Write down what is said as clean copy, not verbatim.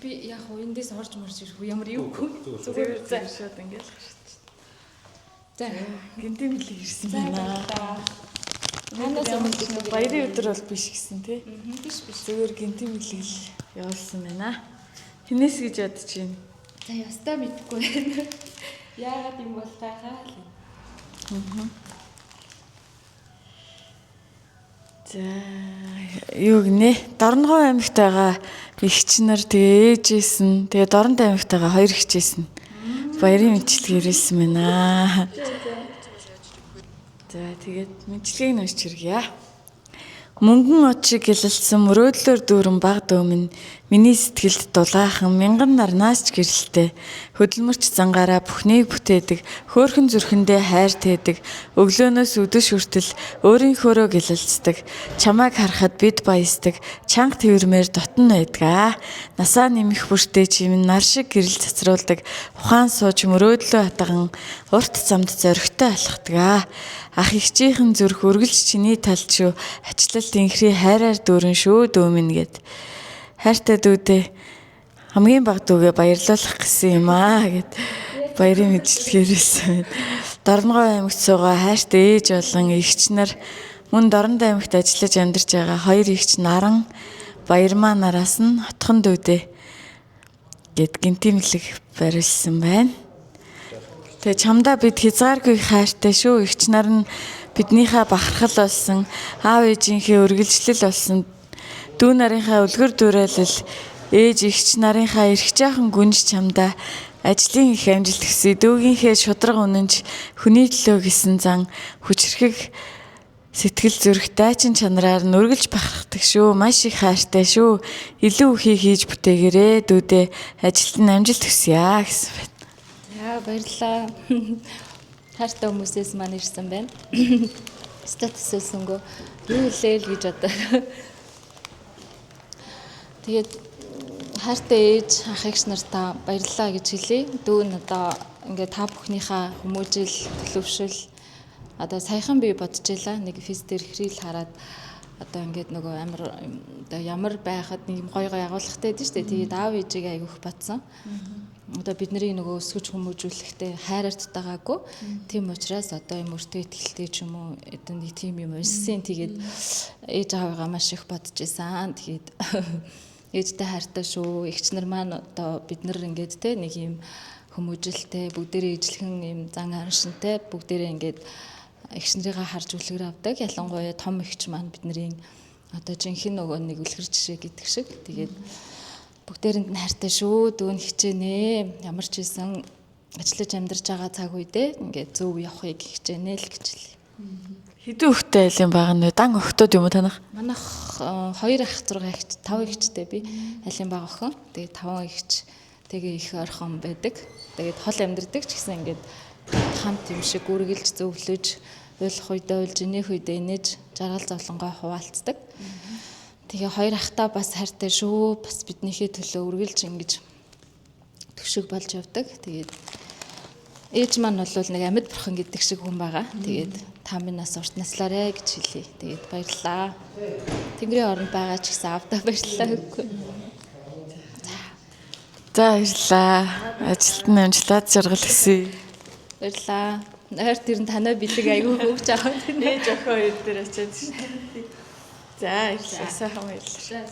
Би яг эндээс орж марж ирэхгүй ямар юугүй. Зүгээр шууд ингээл гарч. За гинтийн мэлэг ирсэн байна. Ханаас өмнө баярын өдөр бол биш гэсэн тий. биш. Зүгээр гинтийн мэлэг л явуулсан байна. Хинээс гэж бодож байна. За ястаа мэдгүй байна. Яагаад юм бол тахаа л. За юу гинэ? Дорногов аймагт байгаа эгч нар тэгээ ээжээс нь тэгээ Дорнод аймагт байгаа хоёр эгчээс нь баярын мэдлэг ирсэн байна. За тэгээд мэдлэгийг нь уншиж иргье. Мөнгөн от шиг гялалсан мөрөөдлөөр дүүрэн баг дөөмн миний сэтгэлд дулаахан мянган нарнаас ч гэрэлтэй хөдөлмөрч зангаараа бүхнийг бүтээдэг хөөхөн зүрхэндээ хайр тээдэг өглөөнөөс өдөш хүртэл өөрийнхөөрөө гялалцдаг чамайг харахад бид баясдаг чанга тэрмээр дотн байдгаа насаа нэмэх бүртээ чимэн нар шиг гэрэл цацруулдаг ухаан сууж мөрөөдлөө хатган урт замд зоригтой алхдаг ах ихчийнхэн зүрх үргэлж чиний талд шүү ачлалт инхри хайраар дүүрэн шүү дөөмн гэд хайртай дүүдээ хамгийн баг дүүгээ баярлуулах гэсэн юм аа гэд баярын мэдлэгээрсэн. Дорногов аймагт суугаа хайртай ээж болон эгч нар мөн Дорнод аймагт ажиллаж амьдарч байгаа хоёр эгч наран баярмаа нараас нь хотхон дүүдээ гэд гинтимлэг барилсан байна. Тэгээ чамдаа бид хязгааргүй хайртай шүү. Эгч нар нь биднийхээ бахархал болсон, аав ээжийнхээ үргэлжлэл болсон, дүү нарынхаа үлгэр дуурайлал, ээж эгч нарынхаа эрх жаахан гүнж чамдаа ажлын их амжилт хүсье. Дүүгийнхээ шудраг үнэнч хүний төлөө гисэн зан хүчрхэг сэтгэл зүрх дайчин чанараар нь үргэлж бахархдаг шүү. Маш их хайртай шүү. Илүү ихийг хийж бүтээгээрээ дүүдээ ажилд нь амжилт хүсье гэсэн байна. Яа баярлаа. Хайртай хүмүүсээс маань ирсэн байна. Статус өсөнгөө юу хэлээл гэж одоо. Тэгээд хайртай ээж ах эгч нартаа баярлалаа гэж хэлье. Дүү нь одоо ингээд та бүхнийхээ хүмүүжил төлөвшөл одоо саяхан би бодож байлаа. Нэг физ дээр хрил хараад одоо ингээд нөгөө амар одоо ямар байхад нэг гой агуулгатай дээ шүү дээ. Тэгээд аав ээжийг айгүйх батсан. Одоо бидний нөгөө өсгөж хүмүүжүүлэхдээ хайраар дутаагаагүй. Тийм учраас одоо юм өртөө итгэлтэй ч юм уу эдэн тийм юм уншсан. Тэгээд ээж аавыгаа маш их бодож исэн. Тэгээд ээжтэй хайртай шүү. Эгч нар маань одоо бид нар ингээд те нэг юм хүмүүжилтэй бүгдээрээ ижлэхэн юм зан араншинтай бүгдээрээ ингээд эгч нарыгаа харж үлгэр авдаг. Ялангуяа том эгч маань бидний одоо жинхэнэ нөгөө нэг үлгэр жишээ гэдэг шиг. Тэгээд бүгдээрэнд нь хайртай шүү. Дүүн хичээнэ. Ямар ч хэлсэн ажиллаж амьдарч байгаа цаг үедээ ингээд зөв явахыг хичээнэ л гэж хэлье. Хэдэн хүүхэдтэй айлын байгаа нэ? Дан охтууд юм уу танах? Манайх 2 ах 6 эгч 5 эгчтэй би айлын бага охин. Тэгээд 5 эгч тэгээ их орхон байдаг. Тэгээд хол амьдардаг ч гэсэн ингээд хамт юм шиг үргэлж зөвлөж уйлах үедээ уйлж инех үедээ инээж жаргал зовлонгоо хуваалцдаг. Тэгээ 2 ахтаа бас хайртай шүү. Бас биднийхээ төлөө үргэлж ингэж төвшиг болж явдаг. Тэгээд ээж маань бол нэг амьд бурхан гэдэг шиг хүн байгаа. Тэгээд та минь нас урт наслаарэ гэж хэлье. Тэгээд баярлаа. Тэнгэрийн оронд байгаа ч гэсэн авдаа баярлалаа гэхгүй. За баярлаа. Ажилд нь амжилт жаргал хүсье. Баярлаа. Нойр тэр нь танай бэлэг аягүй хөвж аваад. Ээж охин хоёр дээр очиад шүү. За баярлалаа. Сайхан баярлалаа.